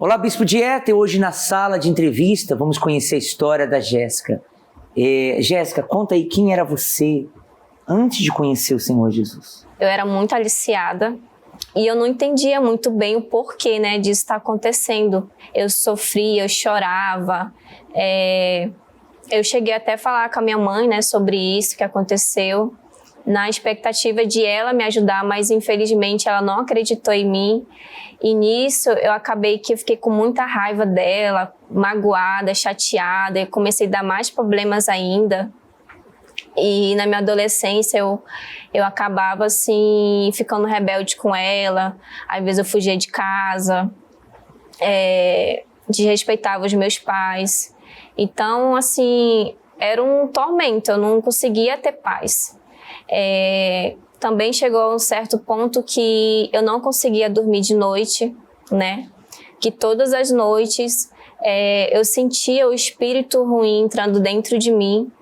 Olá, Bispo Dieta, e hoje na sala de entrevista vamos conhecer a história da Jéssica. Jéssica, conta aí quem era você antes de conhecer o Senhor Jesus. Eu era muito aliciada e eu não entendia muito bem o porquê, disso estar acontecendo. Eu sofria, eu chorava, eu cheguei até a falar com a minha mãe, sobre isso que aconteceu, na expectativa de ela me ajudar, mas infelizmente ela não acreditou em mim. E nisso eu fiquei com muita raiva dela, magoada, chateada, e comecei a dar mais problemas ainda. E na minha adolescência eu acabava assim ficando rebelde com ela, às vezes eu fugia de casa, desrespeitava os meus pais. Então assim, era um tormento, eu não conseguia ter paz. Também chegou a um certo ponto que eu não conseguia dormir de noite, que todas as noites eu sentia o espírito ruim entrando dentro de mim,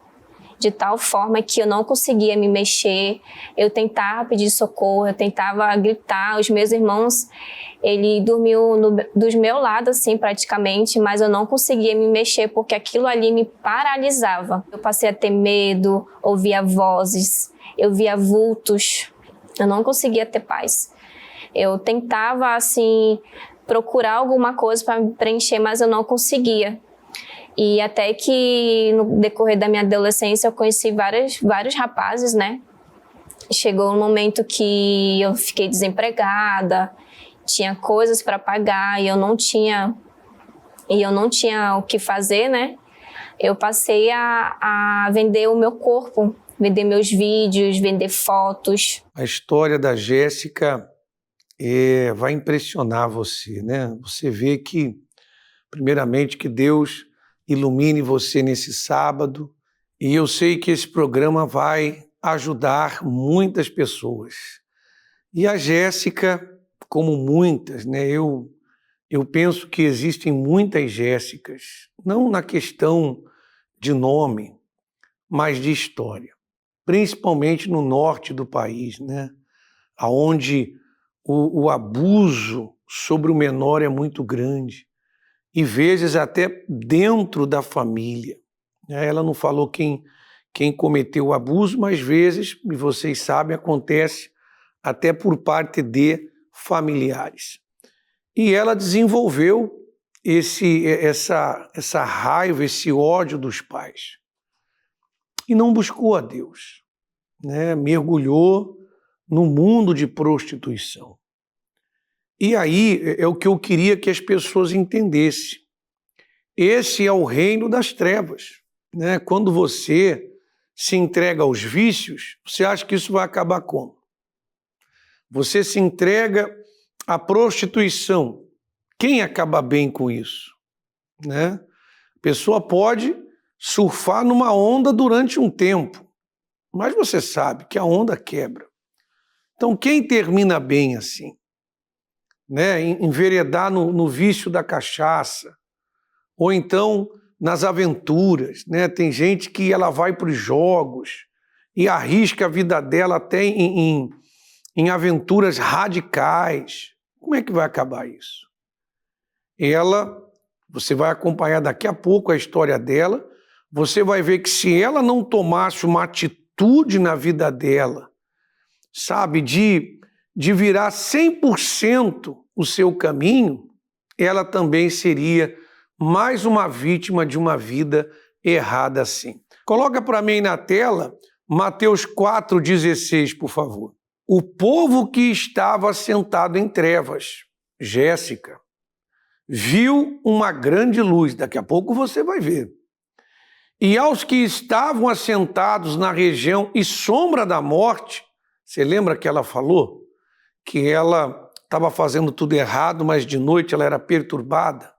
de tal forma que eu não conseguia me mexer. Eu tentava pedir socorro, eu tentava gritar. Os meus irmãos, ele dormiu dos meus lados, assim, praticamente, mas eu não conseguia me mexer porque aquilo ali me paralisava. Eu passei a ter medo, ouvia vozes, eu via vultos, eu não conseguia ter paz. Eu tentava, assim, procurar alguma coisa para me preencher, mas eu não conseguia. E até que no decorrer da minha adolescência eu conheci vários rapazes, Chegou um momento que eu fiquei desempregada, tinha coisas para pagar e eu não tinha o que fazer, Eu passei a vender o meu corpo, vender meus vídeos, vender fotos. A história da Jéssica vai impressionar você, Você vê que, primeiramente, que Deus ilumine você nesse sábado, e eu sei que esse programa vai ajudar muitas pessoas. E a Jéssica, como muitas, eu penso que existem muitas Jéssicas, não na questão de nome, mas de história, principalmente no norte do país, onde o abuso sobre o menor é muito grande, e vezes até dentro da família. Ela não falou quem cometeu o abuso, mas vezes, e vocês sabem, acontece até por parte de familiares. E ela desenvolveu essa raiva, esse ódio dos pais. E não buscou a Deus, mergulhou no mundo de prostituição. E aí é o que eu queria que as pessoas entendessem. Esse é o reino das trevas. Quando você se entrega aos vícios, você acha que isso vai acabar como? Você se entrega à prostituição. Quem acaba bem com isso? A pessoa pode surfar numa onda durante um tempo, mas você sabe que a onda quebra. Então, quem termina bem assim? Enveredar no vício da cachaça, ou então nas aventuras. Tem gente que ela vai para os jogos e arrisca a vida dela até em aventuras radicais. Como é que vai acabar isso? Você vai acompanhar daqui a pouco a história dela, você vai ver que se ela não tomasse uma atitude na vida dela, de virar 100% o seu caminho, ela também seria mais uma vítima de uma vida errada assim. Coloca para mim na tela Mateus 4,16, por favor. O povo que estava sentado em trevas, Jéssica, viu uma grande luz. Daqui a pouco você vai ver. E aos que estavam assentados na região e sombra da morte, você lembra que ela falou? Que ela estava fazendo tudo errado, mas de noite ela era perturbada.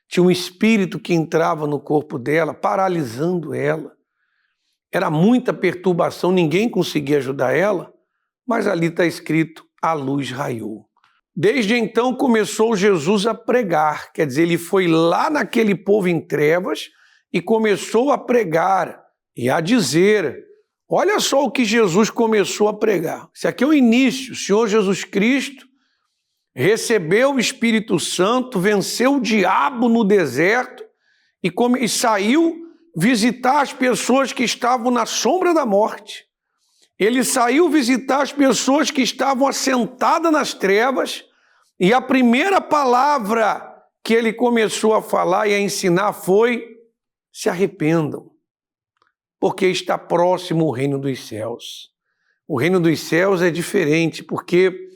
Tinha um espírito que entrava no corpo dela, paralisando ela. Era muita perturbação, ninguém conseguia ajudar ela, mas ali está escrito, a luz raiou. Desde então começou Jesus a pregar, quer dizer, ele foi lá naquele povo em trevas e começou a pregar e a dizer, olha só o que Jesus começou a pregar. Esse aqui é o início, o Senhor Jesus Cristo, recebeu o Espírito Santo, venceu o diabo no deserto e saiu visitar as pessoas que estavam na sombra da morte. Ele saiu visitar as pessoas que estavam assentadas nas trevas, e a primeira palavra que ele começou a falar e a ensinar foi: se arrependam, porque está próximo o reino dos céus. O reino dos céus é diferente, porque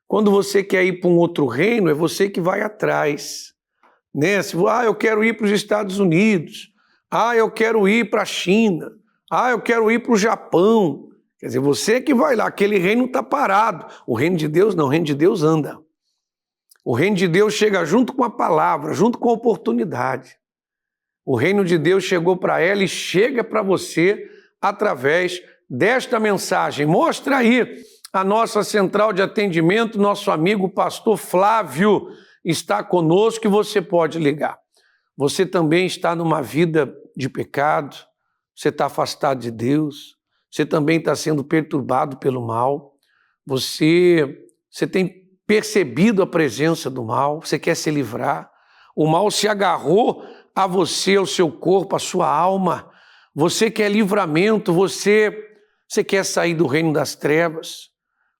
quando você quer ir para um outro reino, é você que vai atrás, né? Eu quero ir para os Estados Unidos, eu quero ir para a China, eu quero ir para o Japão. Quer dizer, você que vai lá, aquele reino está parado. O reino de Deus não, o reino de Deus anda. O reino de Deus chega junto com a palavra, junto com a oportunidade. O reino de Deus chegou para ela e chega para você através desta mensagem. Mostra aí a nossa central de atendimento, nosso amigo pastor Flávio está conosco e você pode ligar. Você também está numa vida de pecado, você está afastado de Deus, você também está sendo perturbado pelo mal, você tem percebido a presença do mal, você quer se livrar, o mal se agarrou a você, ao seu corpo, à sua alma, você quer livramento, você quer sair do reino das trevas,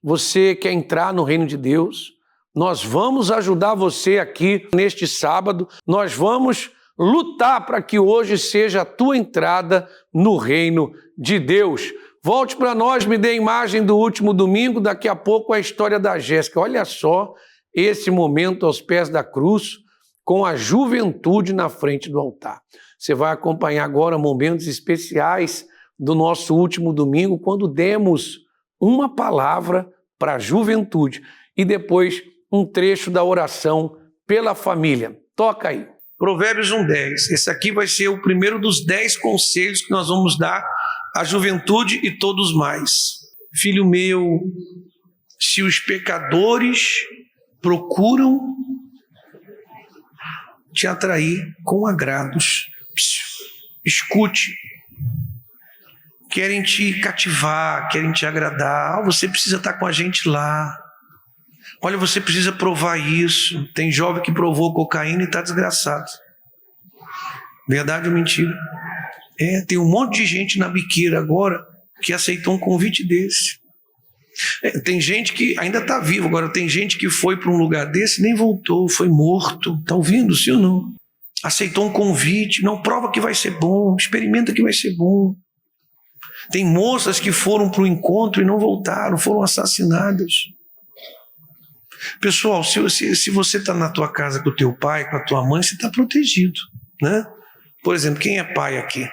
você quer entrar no reino de Deus. Nós vamos ajudar você aqui neste sábado, nós vamos lutar para que hoje seja a tua entrada no reino de Deus. Volte para nós, me dê a imagem do último domingo, daqui a pouco a história da Jéssica. Olha só esse momento aos pés da cruz, com a juventude na frente do altar. Você vai acompanhar agora momentos especiais do nosso último domingo, quando demos uma palavra para a juventude e depois um trecho da oração pela família. Toca aí. Provérbios 1:10. Esse aqui vai ser o primeiro dos 10 conselhos que nós vamos dar à juventude e todos mais. Filho meu, se os pecadores procuram te atrair com agrados, escute, querem te cativar, querem te agradar. Você precisa estar com a gente lá. Olha, você precisa provar isso. Tem jovem que provou cocaína e está desgraçado. Verdade ou mentira? Tem um monte de gente na biqueira agora que aceitou um convite desse. Tem gente que ainda está vivo, agora tem gente que foi para um lugar desse e nem voltou, foi morto. Está ouvindo, sim ou não? Aceitou um convite, não, prova que vai ser bom, experimenta que vai ser bom. Tem moças que foram para o encontro e não voltaram, foram assassinadas. Pessoal, se você está na tua casa com o teu pai, com a tua mãe, você está protegido, né? Por exemplo, quem é pai aqui?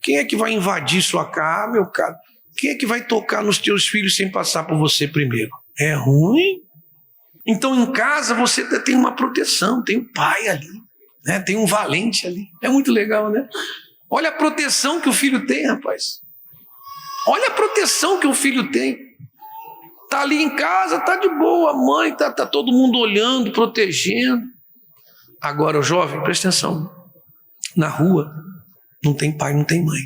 Quem é que vai invadir sua casa? Meu caro, quem é que vai tocar nos teus filhos sem passar por você primeiro? É ruim? Então em casa você tem uma proteção, tem um pai ali, né? Tem um valente ali. É muito legal, né? Olha a proteção que o filho tem, rapaz. Olha a proteção que o filho tem. Está ali em casa, está de boa, a mãe, está todo mundo olhando, protegendo. Agora, o jovem, presta atenção. Na rua, não tem pai, não tem mãe.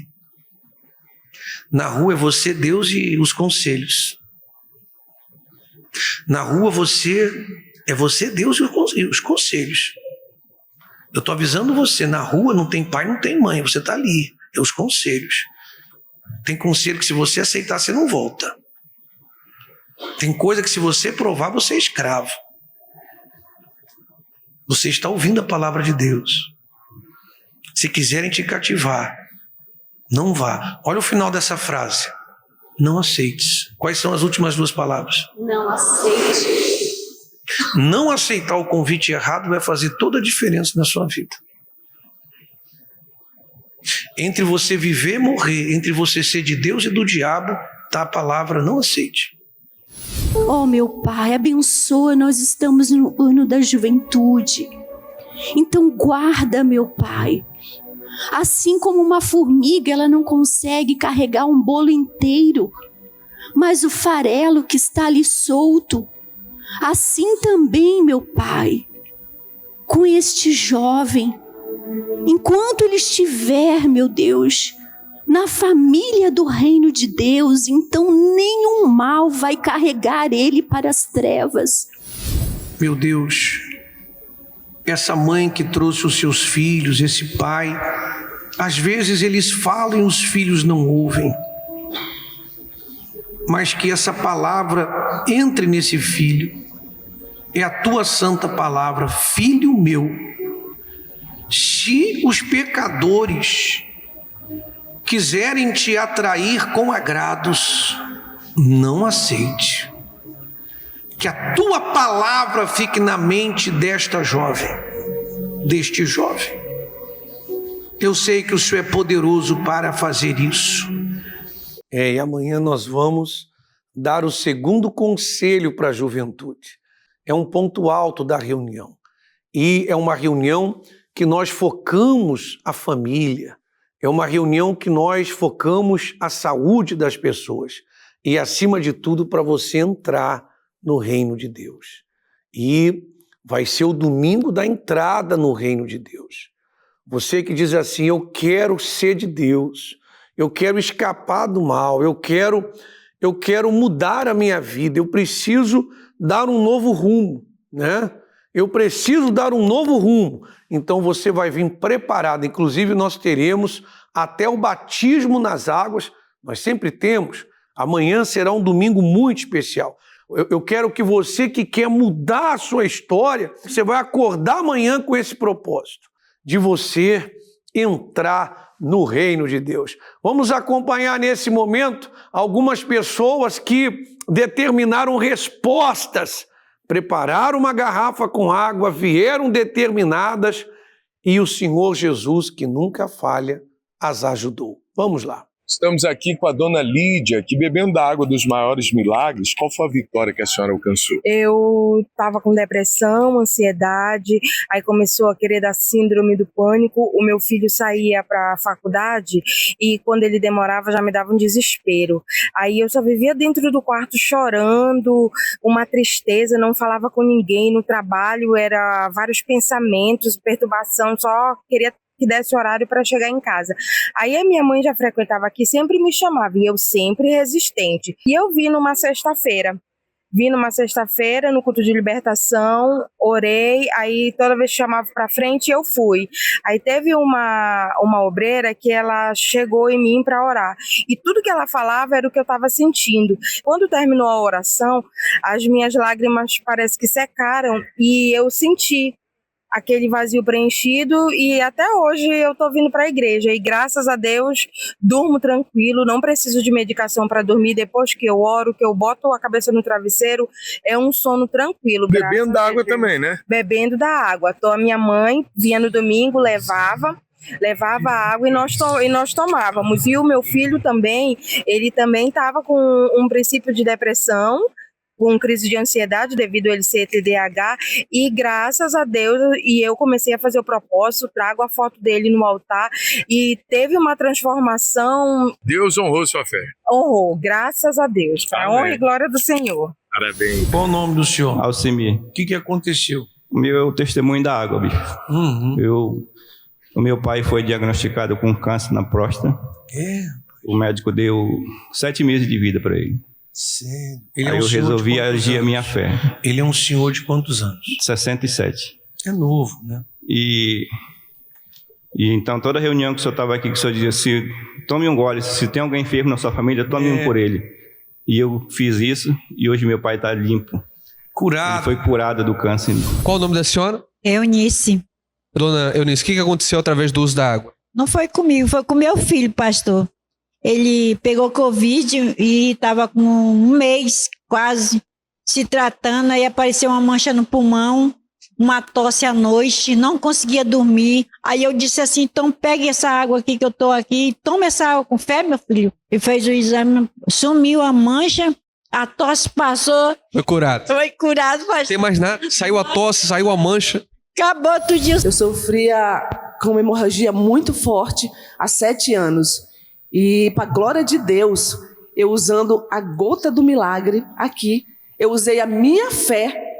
Na rua é você, Deus e os conselhos. Na rua é você, Deus e os conselhos. Eu estou avisando você, na rua não tem pai, não tem mãe, você está ali, é os conselhos. Tem conselho que se você aceitar, você não volta. Tem coisa que se você provar, você é escravo. Você está ouvindo a palavra de Deus. Se quiserem te cativar, não vá. Olha o final dessa frase. Não aceites. Quais são as últimas 2 palavras? Não aceite. Não aceitar o convite errado vai fazer toda a diferença na sua vida. Entre você viver e morrer, entre você ser de Deus e do diabo, está a palavra não aceite. Oh, meu Pai, abençoa, nós estamos no ano da juventude. Então guarda, meu Pai. Assim como uma formiga, ela não consegue carregar um bolo inteiro, mas o farelo que está ali solto, assim também, meu Pai, com este jovem, enquanto ele estiver, meu Deus, na família do reino de Deus, então nenhum mal vai carregar ele para as trevas. Meu Deus, essa mãe que trouxe os seus filhos, esse pai, às vezes eles falam e os filhos não ouvem. Mas que essa palavra entre nesse filho. É a tua santa palavra, filho meu. Se os pecadores quiserem te atrair com agrados, não aceite. Que a tua palavra fique na mente desta jovem, deste jovem. Eu sei que o Senhor é poderoso para fazer isso. E amanhã nós vamos dar o segundo conselho para a juventude. É um ponto alto da reunião. E é uma reunião que nós focamos a família. É uma reunião que nós focamos a saúde das pessoas. E, acima de tudo, para você entrar no reino de Deus. E vai ser o domingo da entrada no reino de Deus. Você que diz assim, eu quero ser de Deus, eu quero escapar do mal, eu quero mudar a minha vida, eu preciso dar um novo rumo, né? Eu preciso dar um novo rumo. Então você vai vir preparado. Inclusive nós teremos até o batismo nas águas, nós sempre temos. Amanhã será um domingo muito especial. Eu quero que você que quer mudar a sua história, você vai acordar amanhã com esse propósito, de você entrar no reino de Deus. Vamos acompanhar nesse momento algumas pessoas que determinaram respostas, prepararam uma garrafa com água, vieram determinadas e o Senhor Jesus, que nunca falha, as ajudou. Vamos lá. Estamos aqui com a dona Lídia, que bebendo da água dos maiores milagres, qual foi a vitória que a senhora alcançou? Eu estava com depressão, ansiedade, aí começou a querer dar síndrome do pânico. O meu filho saía para a faculdade e quando ele demorava já me dava um desespero. Aí eu só vivia dentro do quarto chorando, uma tristeza, não falava com ninguém no trabalho, era vários pensamentos, perturbação, só queria que desse horário para chegar em casa. Aí a minha mãe já frequentava aqui, sempre me chamava, e eu sempre resistente. E eu vi numa sexta-feira no culto de libertação, orei, aí toda vez que chamava para frente eu fui. Aí teve uma obreira que ela chegou em mim para orar, e tudo que ela falava era o que eu estava sentindo. Quando terminou a oração, as minhas lágrimas parece que secaram, e eu senti aquele vazio preenchido, e até hoje eu tô vindo para a igreja e graças a Deus durmo tranquilo, não preciso de medicação para dormir. Depois que eu oro, que eu boto a cabeça no travesseiro, é um sono tranquilo. Bebendo da água também, né? Bebendo da água. Então a minha mãe vinha no domingo, levava água e nós tomávamos. E o meu filho também, ele também estava com um princípio de depressão, com crise de ansiedade devido a ele ser TDAH, e graças a Deus, e eu comecei a fazer o propósito, trago a foto dele no altar, e teve uma transformação. Deus honrou sua fé. Honrou, graças a Deus. Para a honra e glória do Senhor. Parabéns. Qual o nome do senhor? Alcimir. O que aconteceu? O meu testemunho da água, bicho. O meu pai foi diagnosticado com câncer na próstata. O médico deu 7 meses de vida para ele. Sério? Aí eu resolvi agir a minha fé. Ele é um senhor de quantos anos? 67. É novo, né? E então toda reunião que o senhor estava aqui, que o senhor dizia assim, tome um gole, se tem alguém enfermo na sua família, tome um por ele. E eu fiz isso e hoje meu pai está limpo. Curado. Ele foi curado do câncer. Qual o nome da senhora? Eunice. Dona Eunice, o que aconteceu através do uso da água? Não foi comigo, foi com meu filho, pastor. Ele pegou Covid e estava com 1 mês quase se tratando, aí apareceu uma mancha no pulmão, uma tosse à noite, não conseguia dormir. Aí eu disse assim, então pegue essa água aqui que eu estou aqui, toma essa água com fé, meu filho. E fez o exame, sumiu a mancha, a tosse passou. Foi curado. Foi curado, pastor. Não tem mais nada, saiu a tosse, saiu a mancha. Acabou tudo isso. Eu sofria com uma hemorragia muito forte há 7 anos. E, para a glória de Deus, eu usando a gota do milagre aqui, eu usei a minha fé.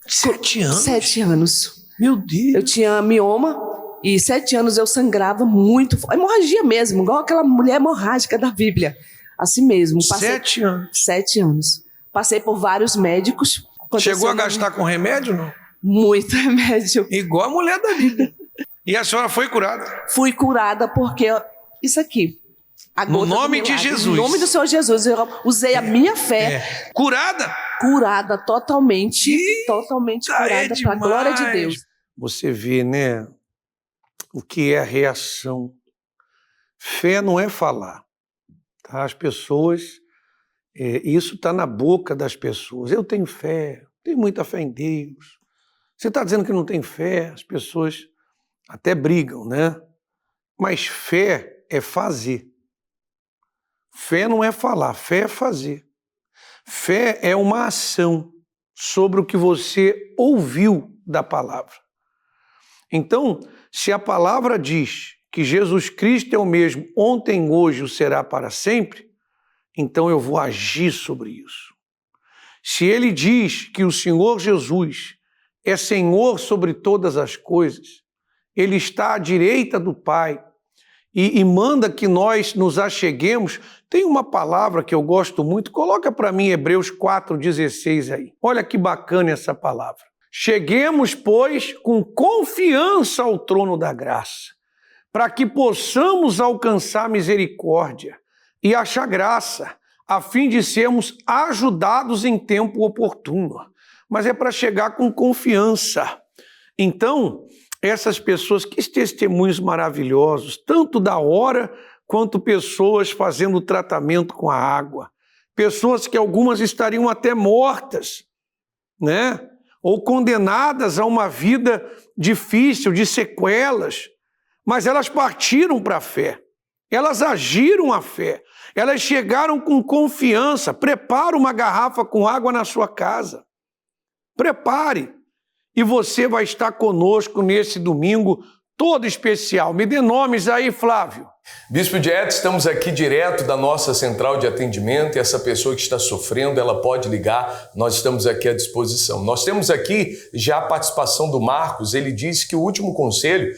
7 anos? 7 anos. Meu Deus. Eu tinha mioma e 7 anos eu sangrava muito. Hemorragia mesmo, igual aquela mulher hemorrágica da Bíblia. Assim mesmo. 7 anos? 7 anos. Passei por vários médicos. Chegou a gastar com remédio, não? Muito remédio. Igual a mulher da Bíblia. E a senhora foi curada? Fui curada porque isso aqui. No nome de Jesus. No nome do Senhor Jesus. Eu usei a minha fé. Curada? Curada totalmente. Totalmente curada para a glória de Deus. Você vê, né? O que é a reação. Fé não é falar. Tá? As pessoas... isso está na boca das pessoas. Eu tenho fé. Tenho muita fé em Deus. Você está dizendo que não tem fé? As pessoas até brigam, né? Mas fé é fazer. Fé não é falar, fé é fazer. Fé é uma ação sobre o que você ouviu da palavra. Então, se a palavra diz que Jesus Cristo é o mesmo ontem, hoje, o será para sempre, então eu vou agir sobre isso. Se ele diz que o Senhor Jesus é Senhor sobre todas as coisas, ele está à direita do Pai e manda que nós nos acheguemos. Tem uma palavra que eu gosto muito, coloca para mim Hebreus 4,16 aí. Olha que bacana essa palavra. Cheguemos, pois, com confiança ao trono da graça, para que possamos alcançar misericórdia e achar graça, a fim de sermos ajudados em tempo oportuno. Mas é para chegar com confiança. Então, essas pessoas, que testemunhos maravilhosos, tanto da hora quanto pessoas fazendo tratamento com a água. Pessoas que algumas estariam até mortas, né? Ou condenadas a uma vida difícil, de sequelas. Mas elas partiram para a fé. Elas agiram a fé. Elas chegaram com confiança. Prepara uma garrafa com água na sua casa. Prepare. E você vai estar conosco nesse domingo todo especial. Me dê nomes aí, Flávio. Bispo Diet, estamos aqui direto da nossa central de atendimento e essa pessoa que está sofrendo, ela pode ligar, nós estamos aqui à disposição. Nós temos aqui já a participação do Marcos, ele disse que o último conselho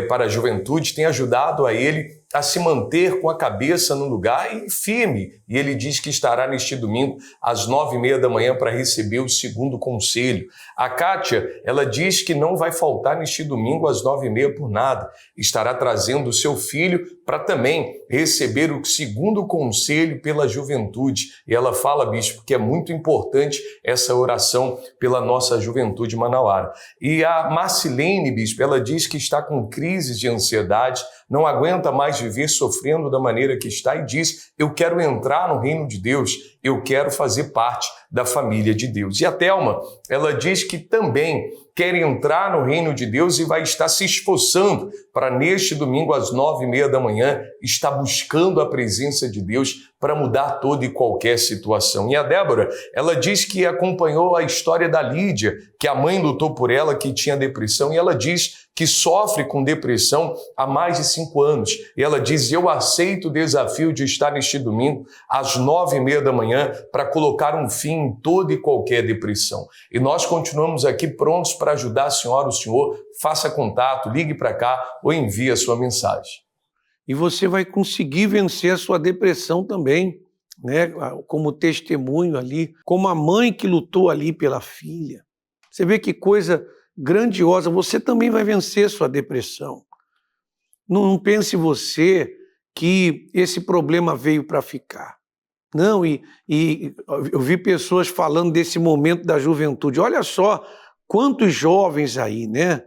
para a juventude tem ajudado a ele a se manter com a cabeça no lugar e firme. E ele diz que estará neste domingo às 9h30 da manhã para receber o segundo conselho. A Kátia, ela diz que não vai faltar neste domingo às 9h30 por nada. Estará trazendo o seu filho para também receber o segundo conselho pela juventude. E ela fala, bispo, que é muito importante essa oração pela nossa juventude manauara. E a Marcilene, bispo, ela diz que está com crises de ansiedade, não aguenta mais viver sofrendo da maneira que está e diz, eu quero entrar no reino de Deus, eu quero fazer parte da família de Deus. E a Thelma, ela diz que também quer entrar no reino de Deus e vai estar se esforçando para neste domingo às 9h30 da manhã estar buscando a presença de Deus para mudar toda e qualquer situação. E a Débora, ela diz que acompanhou a história da Lídia, que a mãe lutou por ela, que tinha depressão, e ela diz que sofre com depressão há mais de 5 anos. E ela diz, eu aceito o desafio de estar neste domingo às 9h30 da manhã para colocar um fim em toda e qualquer depressão. E nós continuamos aqui prontos para ajudar a senhora, o senhor. Faça contato, ligue para cá ou envie a sua mensagem. E você vai conseguir vencer a sua depressão também, né? Como testemunho ali, como a mãe que lutou ali pela filha. Você vê que coisa grandiosa, você também vai vencer a sua depressão. Não pense você que esse problema veio para ficar. Não, e eu vi pessoas falando desse momento da juventude. Olha só quantos jovens aí, né?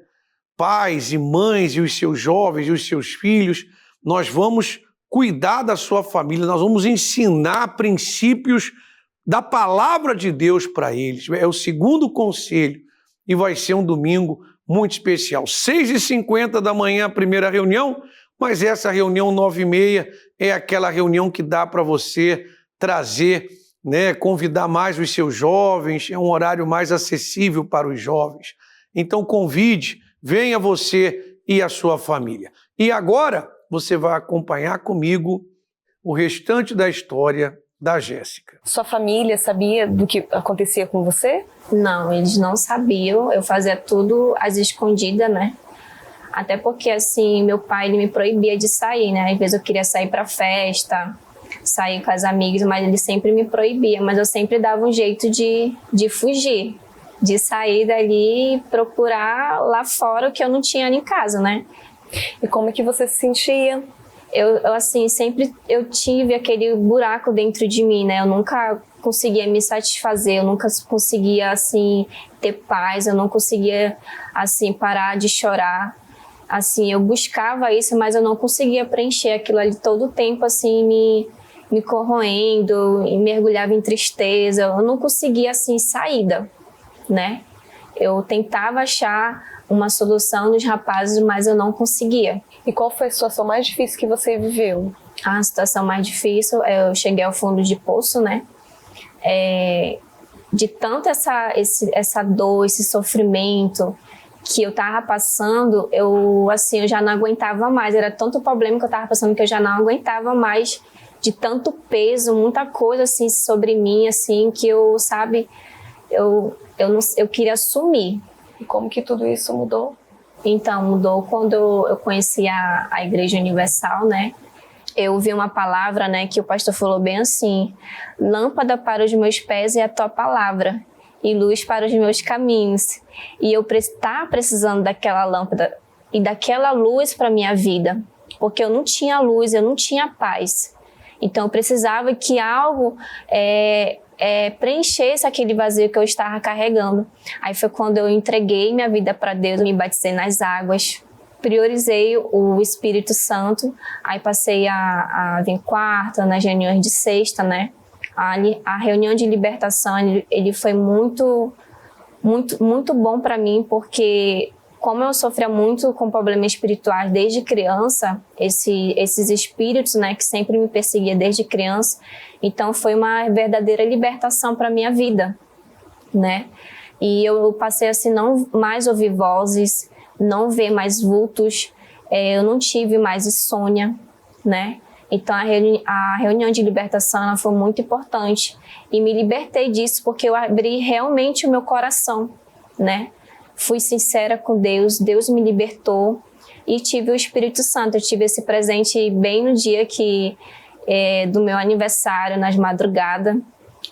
Pais e mães e os seus jovens e os seus filhos, nós vamos cuidar da sua família, nós vamos ensinar princípios da palavra de Deus para eles. É o segundo conselho e vai ser um domingo muito especial. 6h50 da manhã a primeira reunião, mas essa reunião 9h30 é aquela reunião que dá para você trazer, né, convidar mais os seus jovens, é um horário mais acessível para os jovens. Então convide, venha você e a sua família. E agora você vai acompanhar comigo o restante da história da Jéssica. Sua família sabia do que acontecia com você? Não, eles não sabiam. Eu fazia tudo às escondidas, né? Até porque, assim, meu pai ele me proibia de sair, né? Às vezes eu queria sair para festa, sair com as amigas, mas ele sempre me proibia, mas eu sempre dava um jeito de fugir, de sair dali e procurar lá fora o que eu não tinha ali em casa, né? E como é que você se sentia? Eu assim, sempre eu tive aquele buraco dentro de mim, né? Eu nunca conseguia me satisfazer, eu nunca conseguia, assim, ter paz, eu não conseguia, assim, parar de chorar. Assim, eu buscava isso, mas eu não conseguia preencher aquilo ali todo o tempo, assim, me corroendo, e mergulhava em tristeza. Eu não conseguia, assim, saída, né? Eu tentava achar uma solução nos rapazes, mas eu não conseguia. E qual foi a situação mais difícil que você viveu? A situação mais difícil, eu cheguei ao fundo de poço, né? De tanto essa dor, esse sofrimento que eu tava passando, eu já não aguentava mais. Era tanto problema que eu tava passando que eu já não aguentava mais, de tanto peso, muita coisa assim sobre mim, assim, que eu queria sumir. E como que tudo isso mudou? Então, mudou quando eu conheci a Igreja Universal, né? Eu ouvi uma palavra, né, que o pastor falou bem assim: lâmpada para os meus pés é a tua palavra e luz para os meus caminhos. E eu estava precisando daquela lâmpada e daquela luz para a minha vida, porque eu não tinha luz, eu não tinha paz. Então eu precisava que algo preenchesse aquele vazio que eu estava carregando. Aí foi quando eu entreguei minha vida para Deus, me batizei nas águas, priorizei o Espírito Santo, aí passei a vir quarta, nas reuniões de sexta, né? A reunião de libertação, ele foi muito, muito, muito bom para mim, porque como eu sofria muito com problemas espirituais desde criança, esses espíritos, né, que sempre me perseguiam desde criança, então foi uma verdadeira libertação para minha vida, né? E eu passei assim, não mais ouvir vozes, não ver mais vultos, eu não tive mais insônia, né? Então a reunião de libertação ela foi muito importante e me libertei disso porque eu abri realmente o meu coração, né? Fui sincera com Deus, Deus me libertou e tive o Espírito Santo. Eu tive esse presente bem no dia do meu aniversário, nas madrugadas.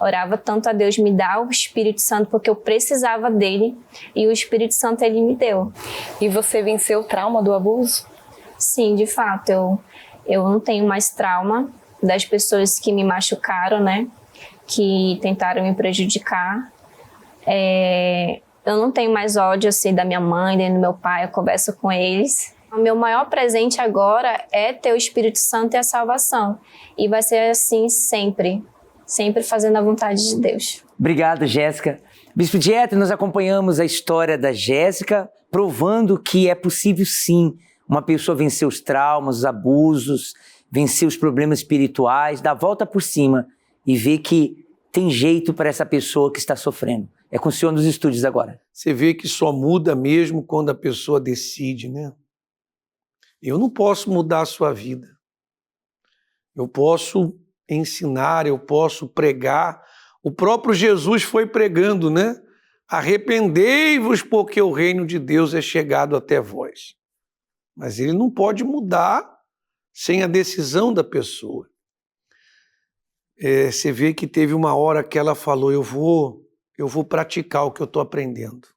Orava tanto a Deus me dar o Espírito Santo porque eu precisava dele e o Espírito Santo ele me deu. E você venceu o trauma do abuso? Sim, de fato. Eu não tenho mais trauma das pessoas que me machucaram, né? Que tentaram me prejudicar. Eu não tenho mais ódio assim, da minha mãe, nem do meu pai, eu converso com eles. O meu maior presente agora é ter o Espírito Santo e a salvação. E vai ser assim sempre. Sempre fazendo a vontade de Deus. Obrigado, Jéssica. Bispo Dieter, nós acompanhamos a história da Jéssica, provando que é possível sim uma pessoa vencer os traumas, os abusos, vencer os problemas espirituais, dar a volta por cima e ver que tem jeito para essa pessoa que está sofrendo. É com o senhor nos estúdios agora. Você vê que só muda mesmo quando a pessoa decide, né? Eu não posso mudar a sua vida. Eu posso ensinar, eu posso pregar. O próprio Jesus foi pregando, né? Arrependei-vos porque o reino de Deus é chegado até vós. Mas ele não pode mudar sem a decisão da pessoa. Você vê que teve uma hora que ela falou, eu vou praticar o que eu estou aprendendo.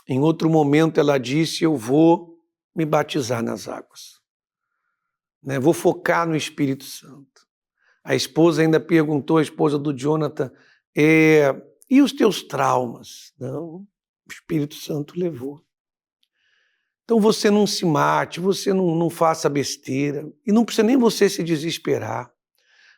Em outro momento ela disse, eu vou me batizar nas águas. Né? Vou focar no Espírito Santo. A esposa ainda perguntou, a esposa do Jonathan, e os teus traumas? Não, o Espírito Santo levou. Então você não se mate, você não faça besteira, e não precisa nem você se desesperar.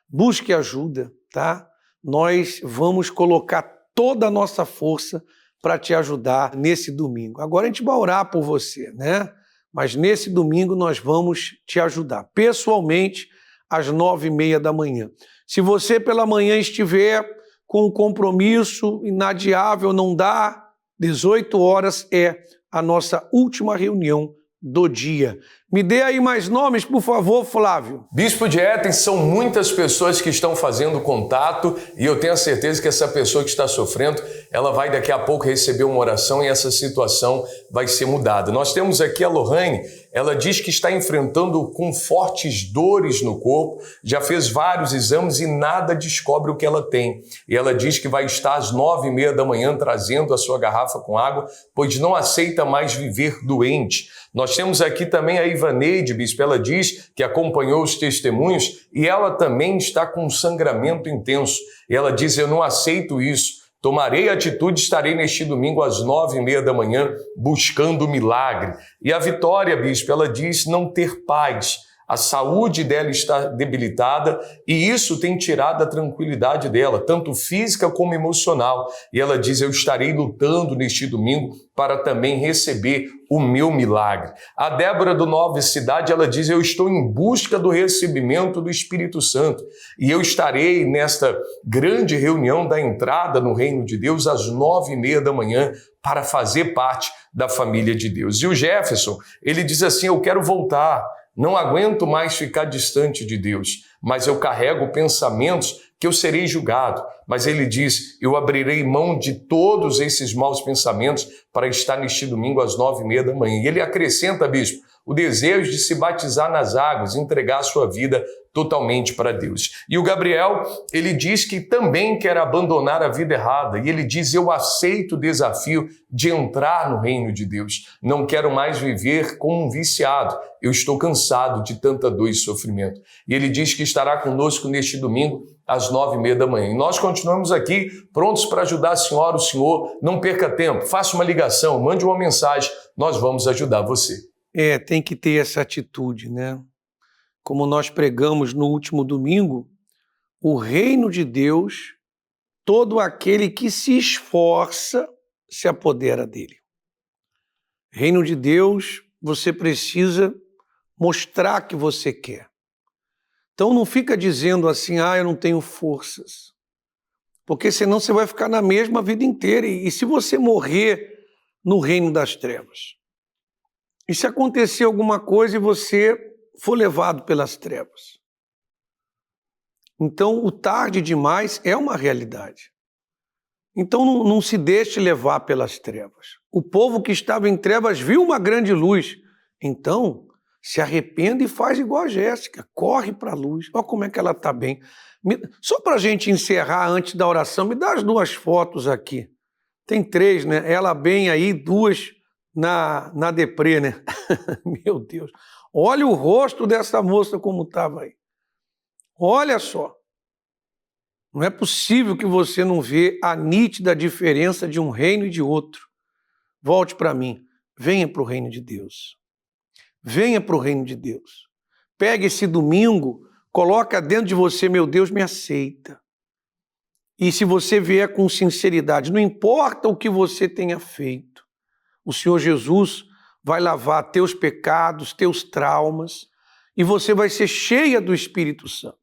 Busque ajuda, tá? Nós vamos colocar toda a nossa força para te ajudar nesse domingo. Agora a gente vai orar por você, né? Mas nesse domingo nós vamos te ajudar, pessoalmente, às 9h30 da manhã. Se você pela manhã estiver com um compromisso inadiável, não dá, 18 horas é a nossa última reunião do dia. Me dê aí mais nomes, por favor, Flávio. Bispo de Éten, são muitas pessoas que estão fazendo contato e eu tenho a certeza que essa pessoa que está sofrendo, ela vai daqui a pouco receber uma oração e essa situação vai ser mudada. Nós temos aqui a Lohane, ela diz que está enfrentando com fortes dores no corpo, já fez vários exames e nada descobre o que ela tem. E ela diz que vai estar às 9h30 da manhã trazendo a sua garrafa com água, pois não aceita mais viver doente. Nós temos aqui também a Ivaneide, bispo, ela diz que acompanhou os testemunhos e ela também está com um sangramento intenso. E ela diz, eu não aceito isso. Tomarei atitude, estarei neste domingo às 9h30 da manhã buscando o milagre. E a Vitória, bispo, ela diz não ter paz. A saúde dela está debilitada e isso tem tirado a tranquilidade dela, tanto física como emocional. E ela diz, eu estarei lutando neste domingo para também receber o meu milagre. A Débora do Nova Cidade, ela diz, eu estou em busca do recebimento do Espírito Santo e eu estarei nesta grande reunião da entrada no reino de Deus às 9h30 da manhã para fazer parte da família de Deus. E o Jefferson, ele diz assim, eu quero voltar. Não aguento mais ficar distante de Deus, mas eu carrego pensamentos que eu serei julgado. Mas ele diz, eu abrirei mão de todos esses maus pensamentos para estar neste domingo às 9h30 da manhã. E ele acrescenta, bispo, o desejo de se batizar nas águas, entregar a sua vida totalmente para Deus. E o Gabriel, ele diz que também quer abandonar a vida errada. E ele diz, eu aceito o desafio de entrar no reino de Deus. Não quero mais viver como um viciado. Eu estou cansado de tanta dor e sofrimento. E ele diz que estará conosco neste domingo às 9h30 da manhã. E nós continuamos aqui prontos para ajudar a senhora, o senhor. Não perca tempo, faça uma ligação, mande uma mensagem. Nós vamos ajudar você. Tem que ter essa atitude, né? Como nós pregamos no último domingo, o reino de Deus, todo aquele que se esforça se apodera dele. Reino de Deus, você precisa mostrar que você quer. Então não fica dizendo assim, eu não tenho forças. Porque senão você vai ficar na mesma vida inteira. E se você morrer no reino das trevas? E se acontecer alguma coisa e você for levado pelas trevas? Então, o tarde demais é uma realidade. Então, não se deixe levar pelas trevas. O povo que estava em trevas viu uma grande luz. Então, se arrependa e faz igual a Jéssica. Corre para a luz. Olha como é que ela está bem. Só para a gente encerrar antes da oração, me dá as 2 fotos aqui. Tem 3, né? Ela bem aí, 2 na deprê, né? Meu Deus. Olha o rosto dessa moça como estava aí. Olha só. Não é possível que você não vê a nítida diferença de um reino e de outro. Volte para mim. Venha para o reino de Deus. Venha para o reino de Deus. Pegue esse domingo, coloca dentro de você, meu Deus, me aceita. E se você vier com sinceridade, não importa o que você tenha feito, o Senhor Jesus vai lavar teus pecados, teus traumas, e você vai ser cheia do Espírito Santo.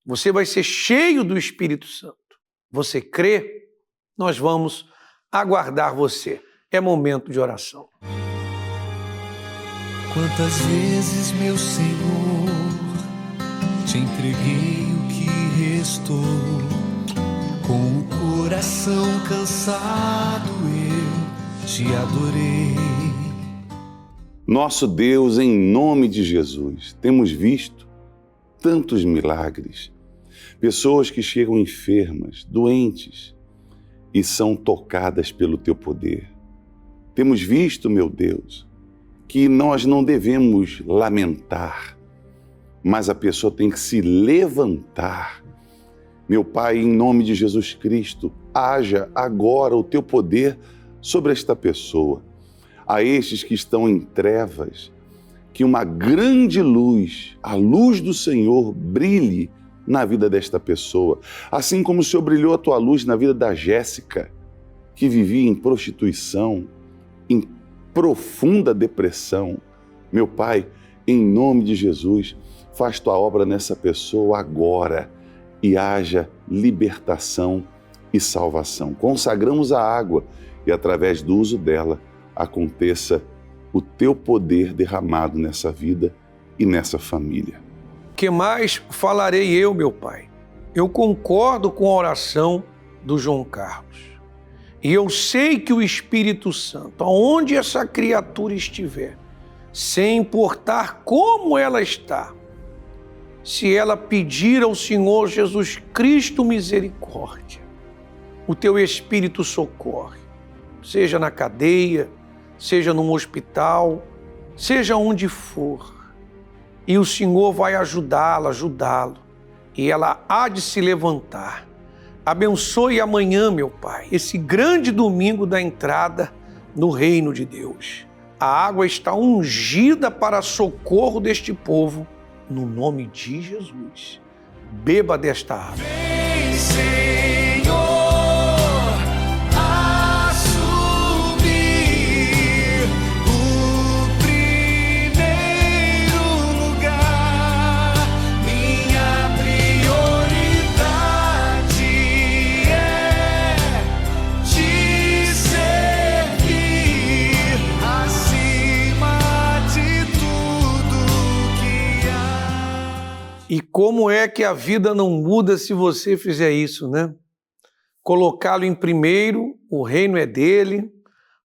Você vai ser cheio do Espírito Santo. Você crê? Nós vamos aguardar você. É momento de oração. Quantas vezes, meu Senhor, te entreguei o que restou, com o coração cansado eu te adorei. Nosso Deus, em nome de Jesus, temos visto tantos milagres, pessoas que chegam enfermas, doentes e são tocadas pelo teu poder. Temos visto, meu Deus, que nós não devemos lamentar, mas a pessoa tem que se levantar. Meu Pai, em nome de Jesus Cristo, haja agora o teu poder sobre esta pessoa. A estes que estão em trevas, que uma grande luz, a luz do Senhor, brilhe na vida desta pessoa. Assim como o Senhor brilhou a tua luz na vida da Jéssica, que vivia em prostituição, em profunda depressão. Meu Pai, em nome de Jesus, faz tua obra nessa pessoa agora e haja libertação e salvação. Consagramos a água e através do uso dela aconteça o teu poder derramado nessa vida e nessa família. Que mais falarei eu, meu Pai? Eu concordo com a oração do João Carlos. E eu sei que o Espírito Santo, aonde essa criatura estiver, sem importar como ela está, se ela pedir ao Senhor Jesus Cristo misericórdia, o teu Espírito socorre, seja na cadeia, seja num hospital, seja onde for, e o Senhor vai ajudá-lo, e ela há de se levantar. Abençoe amanhã, meu Pai, esse grande domingo da entrada no reino de Deus. A água está ungida para socorro deste povo, no nome de Jesus. Beba desta água. Vem, Senhor, assumir o primeiro lugar. Minha prioridade é te servir acima de tudo que há. E como é que a vida não muda se você fizer isso, né? Colocá-lo em primeiro, o reino é dele,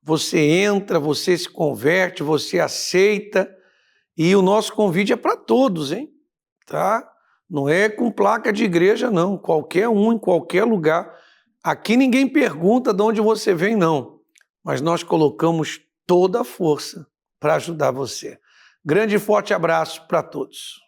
você entra, você se converte, você aceita, e o nosso convite é para todos, hein? Tá? Não é com placa de igreja, não. Qualquer um, em qualquer lugar. Aqui ninguém pergunta de onde você vem, não. Mas nós colocamos toda a força para ajudar você. Grande e forte abraço para todos.